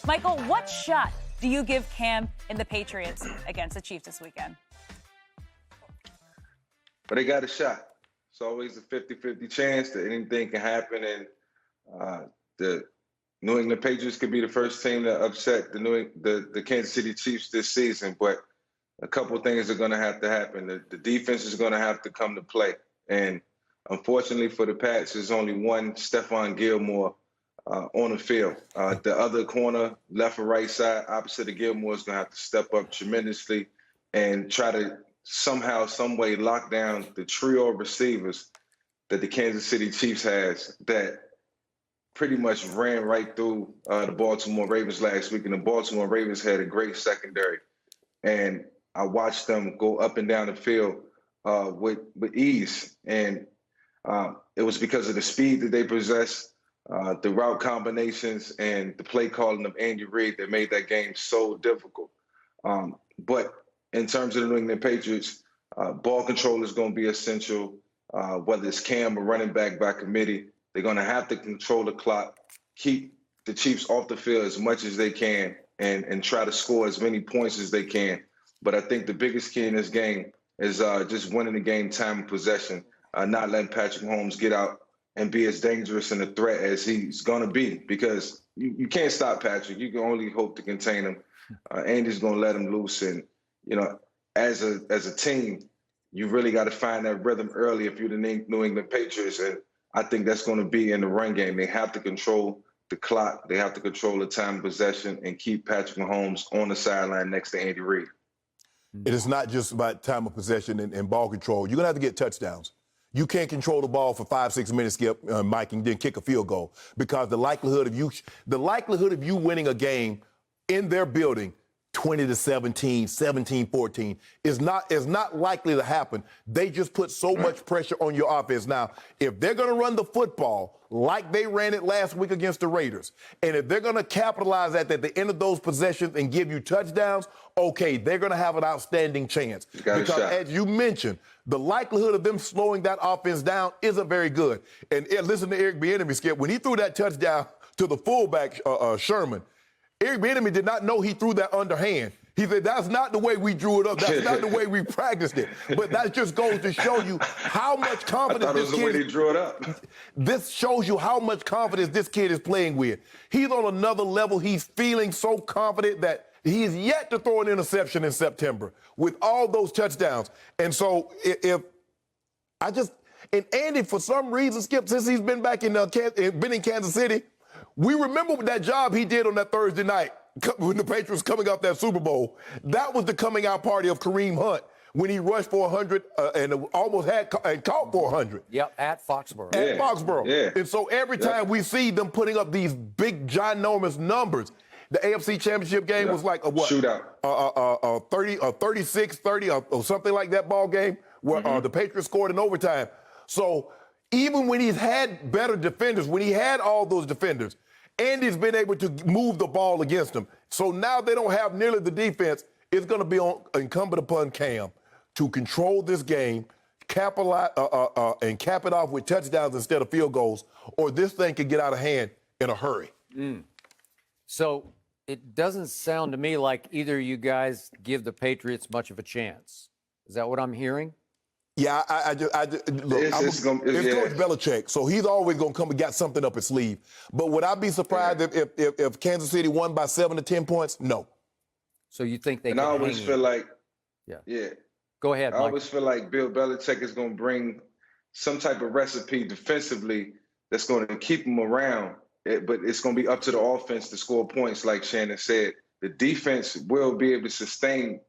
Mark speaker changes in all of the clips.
Speaker 1: Michael, what shot do you give Cam and the Patriots against the Chiefs this weekend?
Speaker 2: But they got a shot. It's always a 50-50 chance that anything can happen, and the New England Patriots could be the first team to upset the Kansas City Chiefs this season. But a couple of things are going to have to happen. The defense is going to have to come to play. And unfortunately for the Pats, there's only one Stephon Gilmore on the field. The other corner, left or right side, opposite of Gilmore, is going to have to step up tremendously and try to somehow, some way lock down the trio of receivers that the Kansas City Chiefs has that pretty much ran right through the Baltimore Ravens last week. And the Baltimore Ravens had a great secondary. And I watched them go up and down the field with ease. And it was because of the speed that they possess, the route combinations, and the play calling of Andy Reid that made that game so difficult. But in terms of the New England Patriots, ball control is going to be essential, whether it's Cam or running back by committee. They're going to have to control the clock, keep the Chiefs off the field as much as they can, and try to score as many points as they can. But I think the biggest key in this game is just winning the game time of possession, not letting Patrick Mahomes get out and be as dangerous and a threat as he's going to be, because you can't stop Patrick. You can only hope to contain him. Andy's going to let him loose. And, you know, as a team, you really got to find that rhythm early if you're the New England Patriots. And I think that's going to be in the run game. They have to control the clock. They have to control the time of possession and keep Patrick Mahomes on the sideline next to Andy Reid.
Speaker 3: It is not just about time of possession and ball control. You're going to have to get touchdowns. You can't control the ball for 5-6 minutes, Skip, Mike, and then kick a field goal, because the likelihood of you winning a game in their building 20-17, 17-14 is not likely to happen. They just put so much pressure on your offense. Now, if they're going to run the football like they ran it last week against the Raiders, and if they're going to capitalize at the end of those possessions and give you touchdowns, okay, they're going to have an outstanding chance. Because as you mentioned, the likelihood of them slowing that offense down isn't very good. And listen to Eric Bieniemy, Skip, when he threw that touchdown to the fullback, Sherman, Eric Bieniemy did not know he threw that underhand. He said, that's not the way we drew it up. That's not the way we practiced it. But that just goes to show you how much confidence this kid
Speaker 2: he drew it up.
Speaker 3: This shows you how much confidence this kid is playing with. He's on another level. He's feeling so confident that he is yet to throw an interception in September with all those touchdowns. And so and Andy, for some reason, Skip, since he's been back in Kansas City, we remember that job he did on that Thursday night when the Patriots coming off that Super Bowl. That was the coming out party of Kareem Hunt when he rushed for 100 and almost caught for 100.
Speaker 4: Yep, at Foxborough.
Speaker 3: At Foxborough.
Speaker 2: Yeah.
Speaker 3: And so every time we see them putting up these big, ginormous numbers, the AFC Championship game was like a what?
Speaker 2: Shootout.
Speaker 3: 36-30 or something like that ball game where the Patriots scored in overtime. So even when he's had better defenders, when he had all those defenders, Andy's been able to move the ball against them. So now they don't have nearly the defense. It's going to be incumbent upon Cam to control this game, capitalize and cap it off with touchdowns instead of field goals, or this thing could get out of hand in a hurry.
Speaker 4: So it doesn't sound to me like either of you guys give the Patriots much of a chance. Is that what I'm hearing?
Speaker 3: Yeah, look, it's Coach Belichick, so he's always going to come and got something up his sleeve. But would I be surprised if Kansas City won by 7 to 10 points? No.
Speaker 4: So you think they
Speaker 2: And I always feel like,
Speaker 4: Go ahead, Mike.
Speaker 2: I always feel like Bill Belichick is going to bring some type of recipe defensively that's going to keep them around. But it's going to be up to the offense to score points, like Shannon said. The defense will be able to sustain,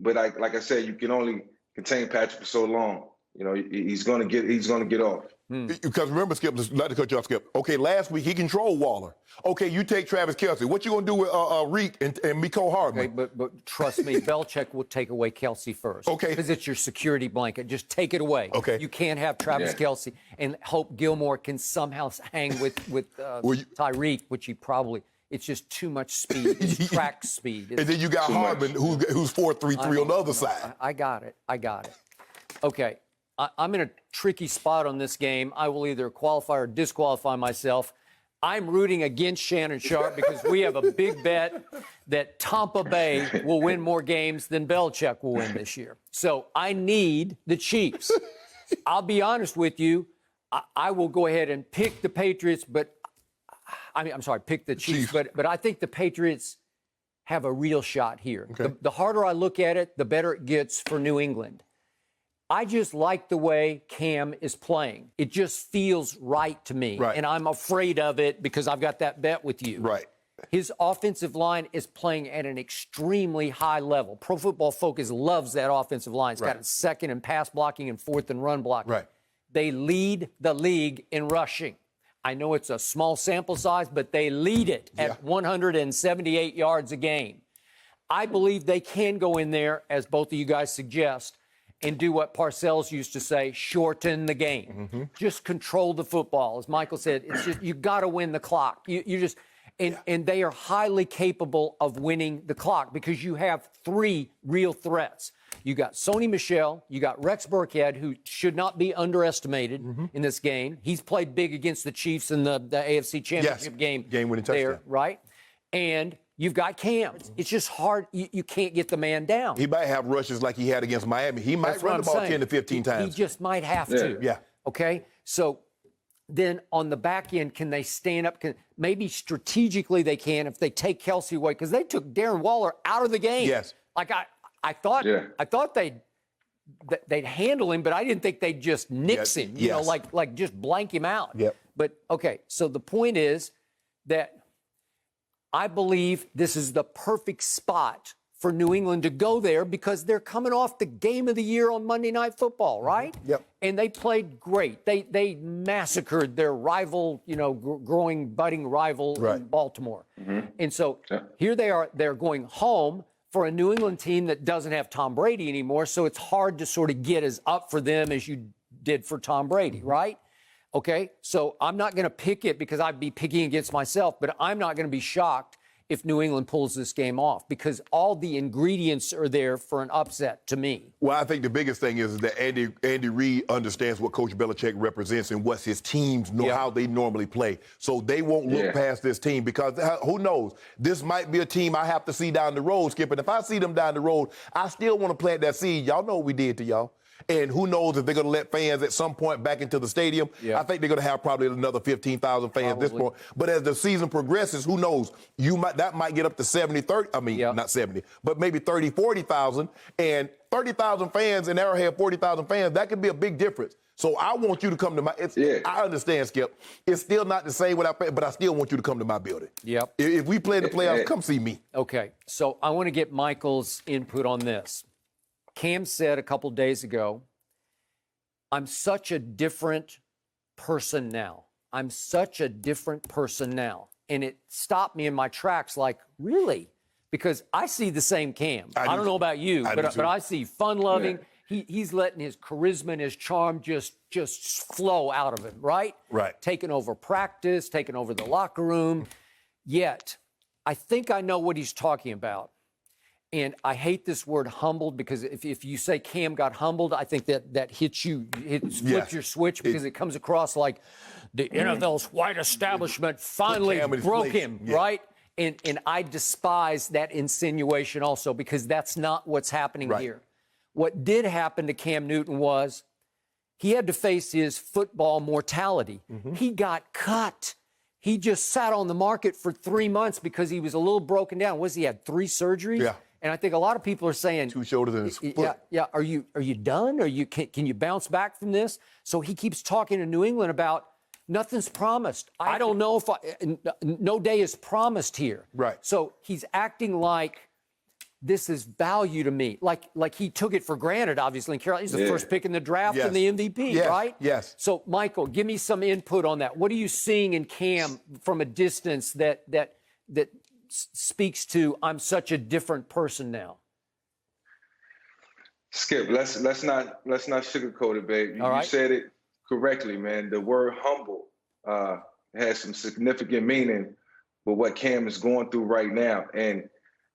Speaker 2: but like I said, you can only contain Patrick for so long. You know, he's going to get off.
Speaker 3: Because remember, Skip, just not to cut you off, Skip. Okay, last week he controlled Waller. Okay, you take Travis Kelce. What you going to do with Reek and Mecole Hardman?
Speaker 4: Okay, but trust me, Belichick will take away Kelce first.
Speaker 3: Okay.
Speaker 4: Because it's your security blanket. Just take it away.
Speaker 3: Okay.
Speaker 4: You can't have Travis Kelce and hope Gilmore can somehow hang with Tyreek, which he probably... It's just too much speed. It's track speed.
Speaker 3: And then you got Hardman, who's 4.33 on the other side.
Speaker 4: I got it. Okay, I'm in a tricky spot on this game. I will either qualify or disqualify myself. I'm rooting against Shannon Sharpe because we have a big bet that Tampa Bay will win more games than Belichick will win this year. So I need the Chiefs. I'll be honest with you. I will go ahead and pick the Patriots, but pick the Chiefs. But I think the Patriots have a real shot here. Okay. The harder I look at it, the better it gets for New England. I just like the way Cam is playing. It just feels right to me.
Speaker 3: Right.
Speaker 4: And I'm afraid of it because I've got that bet with you.
Speaker 3: Right.
Speaker 4: His offensive line is playing at an extremely high level. Pro Football Focus loves that offensive line. It's got it second in pass blocking and fourth in run blocking.
Speaker 3: Right.
Speaker 4: They lead the league in rushing. I know it's a small sample size, but they lead it at 178 yards a game. I believe they can go in there, as both of you guys suggest, and do what Parcells used to say, shorten the game. Mm-hmm. Just control the football. As Michael said, it's just you got to win the clock. And they are highly capable of winning the clock because you have three real threats. You got Sony Michel, you got Rex Burkhead, who should not be underestimated in this game. He's played big against the Chiefs in the AFC Championship game.
Speaker 3: Game-winning touchdown.
Speaker 4: Right? And you've got Cam. It's just hard. You can't get the man down.
Speaker 3: He might have rushes like he had against Miami. He might run the ball 10 to 15 times.
Speaker 4: He just might have to.
Speaker 3: Yeah.
Speaker 4: Okay? So then on the back end, can they stand up? Maybe strategically they can if they take Kelsey away, because they took Darren Waller out of the game.
Speaker 3: Yes.
Speaker 4: Like I thought they'd handle him, but I didn't think they'd just nix him. You know, like just blank him out.
Speaker 3: Yep.
Speaker 4: But okay, so the point is that I believe this is the perfect spot for New England to go there because they're coming off the game of the year on Monday Night Football, right?
Speaker 3: Yep. And
Speaker 4: they played great. They massacred their rival, budding rival in Baltimore. Mm-hmm. And so here they are. They're going home for a New England team that doesn't have Tom Brady anymore, so it's hard to sort of get as up for them as you did for Tom Brady, right? Okay, so I'm not going to pick it because I'd be picking against myself, but I'm not going to be shocked if New England pulls this game off because all the ingredients are there for an upset to me.
Speaker 3: Well, I think the biggest thing is that Andy Reid understands what Coach Belichick represents and what his teams know, how they normally play. So they won't look past this team because who knows? This might be a team I have to see down the road, Skip. And if I see them down the road, I still want to plant that seed. Y'all know what we did to y'all. And who knows if they're going to let fans at some point back into the stadium. Yeah. I think they're going to have probably another 15,000 fans at this point. But as the season progresses, who knows? That might get up to 70, 30. I mean, not 70, but maybe 30, 40,000. And 30,000 fans in Arrowhead, 40,000 fans, that could be a big difference. So I want you to come to my I understand, Skip. It's still not the same without fans, but I still want you to come to my building.
Speaker 4: Yep.
Speaker 3: If we play in the playoffs, come see me.
Speaker 4: Okay. So I want to get Michael's input on this. Cam said a couple days ago, I'm such a different person now. I'm such a different person now. And it stopped me in my tracks like, really? Because I see the same Cam. I don't know about you, but I see fun-loving. Yeah. He's letting his charisma and his charm just flow out of him, right?
Speaker 3: Right.
Speaker 4: Taking over practice, taking over the locker room. Yet, I think I know what he's talking about. And I hate this word humbled because if you say Cam got humbled, I think that hits you, flips your switch because it comes across like the NFL's white establishment finally broke him, right? And I despise that insinuation also because that's not what's happening here. What did happen to Cam Newton was he had to face his football mortality. Mm-hmm. He got cut. He just sat on the market for 3 months because he was a little broken down. He had 3 surgeries? Yeah. And I think a lot of people are saying
Speaker 3: 2 shoulders in his foot.
Speaker 4: Yeah. Are you done? Can you bounce back from this? So he keeps talking to New England about nothing's promised. I don't know if no day is promised here.
Speaker 3: Right.
Speaker 4: So he's acting like this is value to me. Like he took it for granted, obviously, in Carolina. He's the first pick in the draft and the MVP, right?
Speaker 3: Yes.
Speaker 4: So, Michael, give me some input on that. What are you seeing in Cam from a distance that speaks to I'm such a different person now?
Speaker 2: Skip, let's not sugarcoat it, babe. You said it correctly, man. The word humble has some significant meaning with what Cam is going through right now, and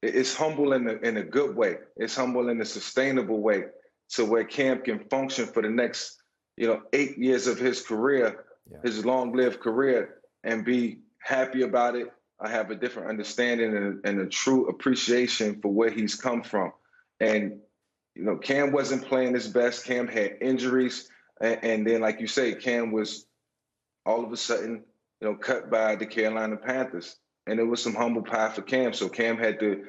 Speaker 2: it's humble in a good way. It's humble in a sustainable way, so where Cam can function for the next 8 years of his career, his long-lived career, and be happy about it. I have a different understanding and a true appreciation for where he's come from. And, you know, Cam wasn't playing his best. Cam had injuries. And then, like you say, Cam was all of a sudden, you know, cut by the Carolina Panthers. And it was some humble pie for Cam. So Cam had to,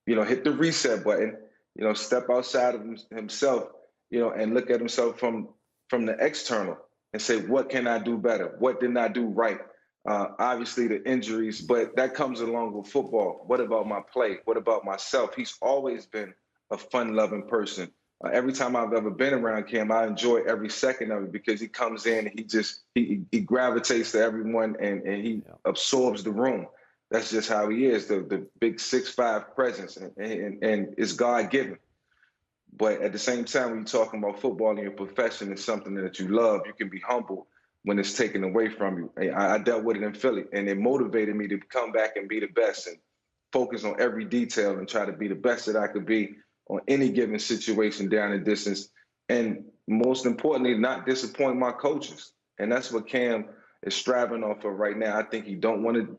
Speaker 2: you know, hit the reset button, you know, step outside of himself, you know, and look at himself from the external and say, what can I do better? What didn't I do right? Obviously the injuries, but that comes along with football. What about my play? What about myself? He's always been a fun-loving person. Every time I've ever been around Cam, I enjoy every second of it because he comes in and he gravitates to everyone and he absorbs the room. That's just how he is, the big 6'5" presence, and it's God-given. But at the same time, when you're talking about football and your profession is something that you love, you can be humble when it's taken away from you. I dealt with it in Philly, and it motivated me to come back and be the best and focus on every detail and try to be the best that I could be on any given situation down and distance. And most importantly, not disappoint my coaches. And that's what Cam is striving off of right now. I think he don't want to,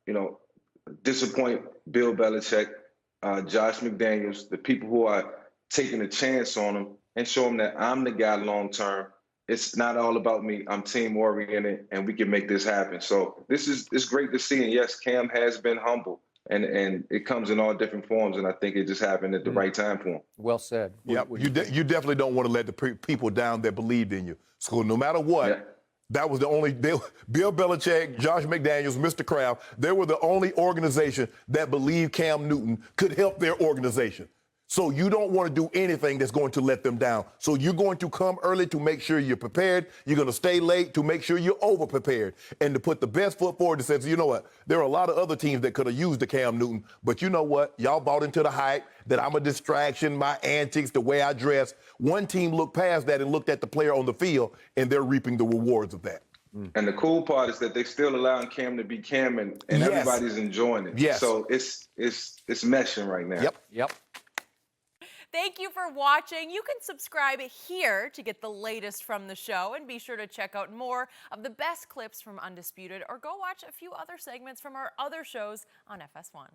Speaker 2: you know, disappoint Bill Belichick, Josh McDaniels, the people who are taking a chance on him, and show him that I'm the guy long term. It's not all about me. I'm team oriented, and we can make this happen. So it's great to see. And yes, Cam has been humble, and it comes in all different forms. And I think it just happened at the right time for him.
Speaker 4: Well said.
Speaker 3: Yep. You definitely don't want to let the people down that believed in you. So no matter what, that was the only Bill Belichick, Josh McDaniels, Mr. Kraft. They were the only organization that believed Cam Newton could help their organization. So you don't want to do anything that's going to let them down. So you're going to come early to make sure you're prepared. You're going to stay late to make sure you're over-prepared and to put the best foot forward to say, you know what, there are a lot of other teams that could have used the Cam Newton, but you know what, y'all bought into the hype that I'm a distraction, my antics, the way I dress. One team looked past that and looked at the player on the field, and they're reaping the rewards of that.
Speaker 2: And the cool part is that they're still allowing Cam to be Cam, and everybody's enjoying it.
Speaker 3: Yes.
Speaker 2: So it's meshing right now.
Speaker 4: Yep.
Speaker 5: Thank you for watching. You can subscribe here to get the latest from the show, and be sure to check out more of the best clips from Undisputed, or go watch a few other segments from our other shows on FS1.